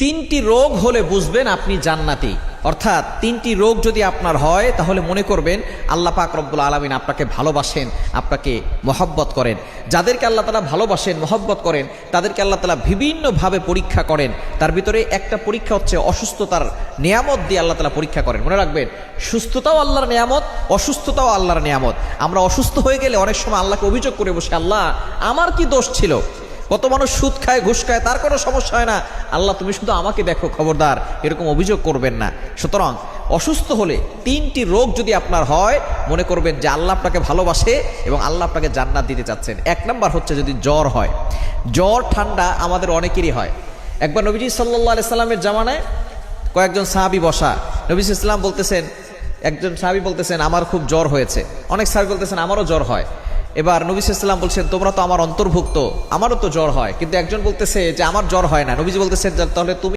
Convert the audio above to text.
তিনটি রোগ হলে বুঝবেন আপনি জান্নাতি। অর্থাৎ তিনটি রোগ যদি আপনার হয় তাহলে মনে করবেন আল্লাহ পাক রব্বুল আলামিন আপনাকে ভালোবাসেন, আপনাকে মহব্বত করেন। যাদেরকে আল্লাহ তাআলা ভালোবাসেন, মহব্বত করেন, তাদেরকে আল্লাহ তাআলা বিভিন্নভাবে পরীক্ষা করেন। তার ভিতরে একটা পরীক্ষা হচ্ছে অসুস্থতার নিয়ামত দিয়ে আল্লাহ তাআলা পরীক্ষা করেন। মনে রাখবেন, সুস্থতাও আল্লাহর নিয়ামত, অসুস্থতাও আল্লাহর নিয়ামত। আমরা অসুস্থ হয়ে গেলে অনেক সময় আল্লাহকে অভিযোগ করে বসে, আল্লাহ আমার কি দোষ ছিল? কত মানুষ সুদ খায়, ঘুষ খায়, তার কোনো সমস্যা হয় না, আল্লাহ তুমি শুধু আমাকে দেখো, খবরদার এরকম অভিযোগ করবেন না। সুতরাং অসুস্থ হলে তিনটি রোগ যদি আপনার হয়, মনে করবেন যে আল্লাহ আপনাকে ভালোবাসে এবং আল্লাহ আপনাকে জান্নাত দিতে চাচ্ছেন। এক নাম্বার হচ্ছে যদি জ্বর হয়। জ্বর ঠান্ডা আমাদের অনেকেরই হয়। একবার নবীজি সাল্লাল্লাহু আলাইহি সাল্লামের জামানায় কয়েকজন সাহাবী বসা, নবীজি ইসলাম বলতেছেন, একজন সাহাবী বলতেছেন আমার খুব জ্বর হয়েছে, অনেক সাহাবী বলতেছেন আমারও জ্বর হয়। এবার নবী সাল্লাল্লাহু আলাইহি ওয়াসাল্লাম বলছেন তোমরা তো আমার অন্তর্ভুক্ত, আমারও তো জ্বর হয়। কিন্তু একজন বলতেছে যে আমার জ্বর হয় না। নবীজি বলতেছেন তাহলে তুমি